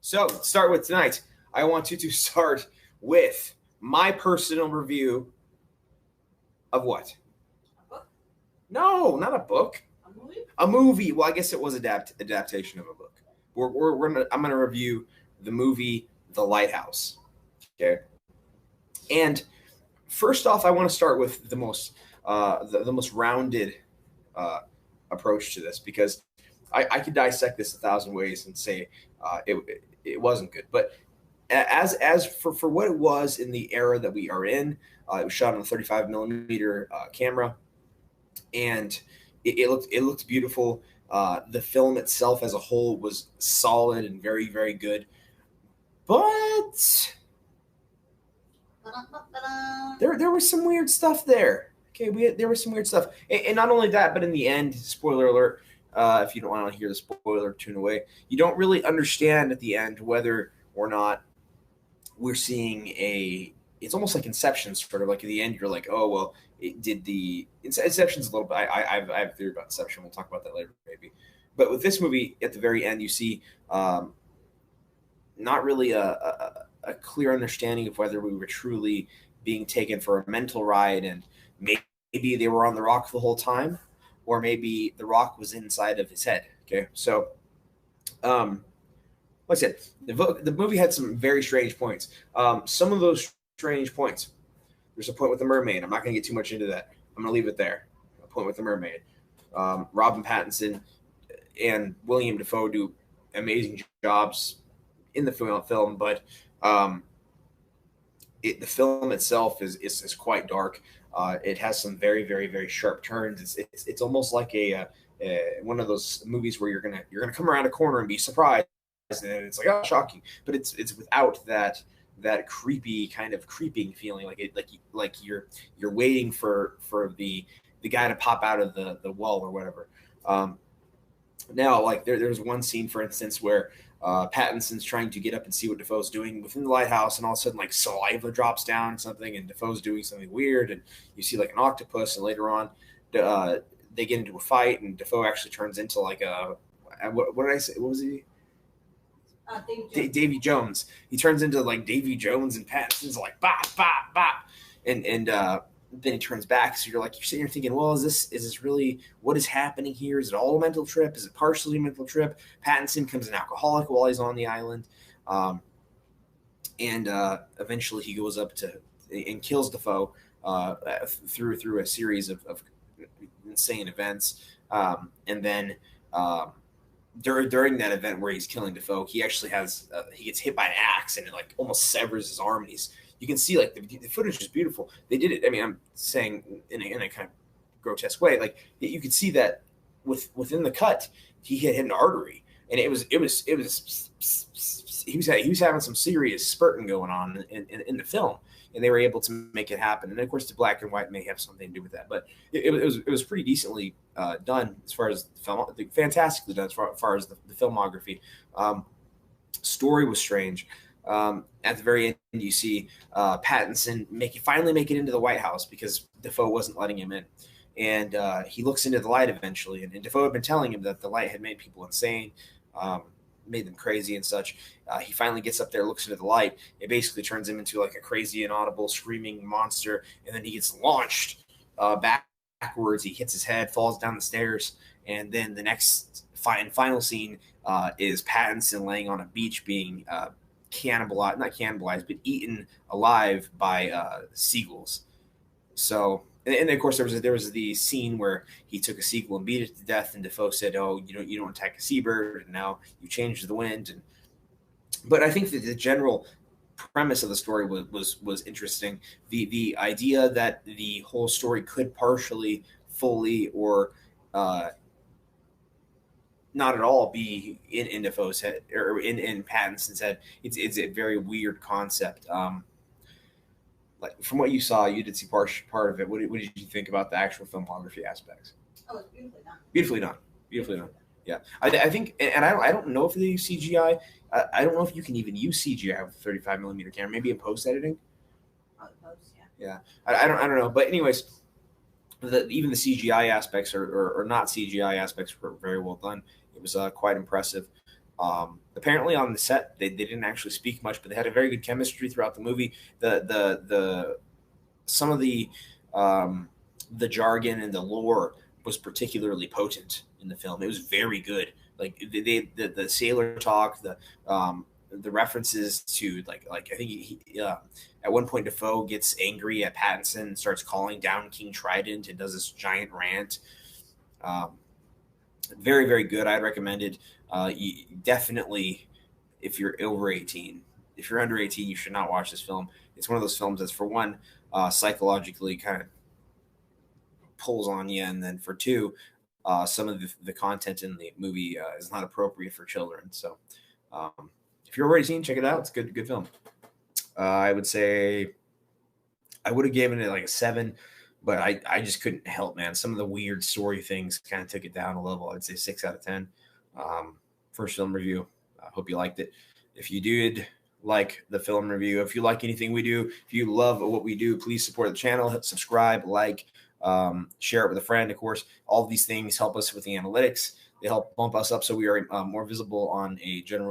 So to start with tonight, I want you to start with my personal review of what? A book? No, not a book. A movie? A movie. Well, I guess it was adaptation of a book. I'm gonna review the movie The Lighthouse. Okay. And first off, I want to start with the most rounded uh, approach to this because I could dissect this 1,000 ways and say it wasn't good. But as for what it was in the era that we are in, it was shot on a 35 millimeter camera, and it looked beautiful. The film itself as a whole was solid and very very good, but there was some weird stuff there. Okay, there was some weird stuff, and not only that, but in the end, spoiler alert. If you don't want to hear the spoiler, tune away. You don't really understand at the end whether or not we're seeing a. It's almost like Inception, sort of like at the end. You're like, oh well, Inception's a little bit. I have a theory about Inception. We'll talk about that later, maybe. But with this movie, at the very end, you see not really a clear understanding of whether we were truly being taken for a mental ride, and maybe they were on the rock the whole time, or maybe the rock was inside of his head. Okay, so like I said, the movie had some very strange points. Some of those strange points. There's a point with the mermaid. I'm not going to get too much into that. I'm going to leave it there. A point with the mermaid. Robin Pattinson and William Dafoe do amazing jobs in the film, but the film itself is quite dark. It has some very very very sharp turns. It's almost like a one of those movies where you're gonna come around a corner and be surprised, and it's like, oh, shocking. But it's without that creepy kind of creeping feeling, like you're waiting for the guy to pop out of the wall or whatever. Now, like there's one scene, for instance, where Pattinson's trying to get up and see what Defoe's doing within the lighthouse, and all of a sudden, like, saliva drops down or something, and Defoe's doing something weird, and you see like an octopus, and later on, they get into a fight, and Defoe actually turns into like what did I say? What was he? Davy Jones. He turns into like Davy Jones, and Pattinson's like bop bop bop, and then he turns back. So you're sitting here thinking, well, is this really what is happening here? Is it all a mental trip? Is it partially a mental trip? Pattinson becomes an alcoholic while he's on the island, and eventually he goes up to and kills Defoe through a series of insane events, and then. During that event where he's killing Defoe, he actually he gets hit by an axe, and it like almost severs his arm, and you can see like the footage is beautiful. They did it. I mean, I'm saying in a kind of grotesque way. Like you could see that within the cut, he had hit an artery, and he was having some serious spurting going on in the film, and they were able to make it happen. And of course, the black and white may have something to do with that, but it was pretty decently done as far as the film, fantastically done as far as the filmography. Story was strange. At the very end, you see Pattinson finally make it into the White House because Defoe wasn't letting him in. And he looks into the light eventually. And Defoe had been telling him that the light had made people insane, made them crazy and such. He finally gets up there, looks into the light. It basically turns him into like a crazy, inaudible, screaming monster. And then he gets launched backwards. He hits his head, falls down the stairs. And then the next final scene is Pattinson laying on a beach being not cannibalized, but eaten alive by seagulls. So, and of course there was the scene where he took a seagull and beat it to death, and Defoe said, "Oh, you don't attack a seabird, and now you changed the wind." But I think that the general premise of the story was interesting. The idea that the whole story could partially, fully, or not at all be in Defoe's head or in Pattinson's head. It's a very weird concept. Like from what you saw, you did see part of it. What did you think about the actual filmography aspects? Oh, it's beautifully done. Beautifully done. Yeah, I think, and I don't know if they use CGI. I don't know if you can even use CGI with a 35 millimeter camera. Maybe in post editing. Oh, post, yeah. Yeah, I don't know. But anyways, even the CGI aspects or not CGI aspects were very well done. It was quite impressive. Apparently on the set they didn't actually speak much, but they had a very good chemistry throughout the movie. The some of the jargon and the lore was particularly potent in the film. It was very good. Like the sailor talk, the references to like I think at one point Defoe gets angry at Pattinson and starts calling down King Trident and does this giant rant. Um, Very very good. I'd recommend it. Definitely, if you're over 18, if you're under 18, you should not watch this film. It's one of those films that's, for one, psychologically kind of pulls on you, and then for two, some of the content in the movie is not appropriate for children. So, if you're over 18, check it out. It's a good film. I would say I would have given it like a 7, but I just couldn't help, man. Some of the weird story things kind of took it down a level. I'd say 6 out of 10. First film review. I hope you liked it. If you did like the film review, if you like anything we do, if you love what we do, please support the channel, hit subscribe, like, share it with a friend. Of course, all of these things help us with the analytics. They help bump us up so we are more visible on a general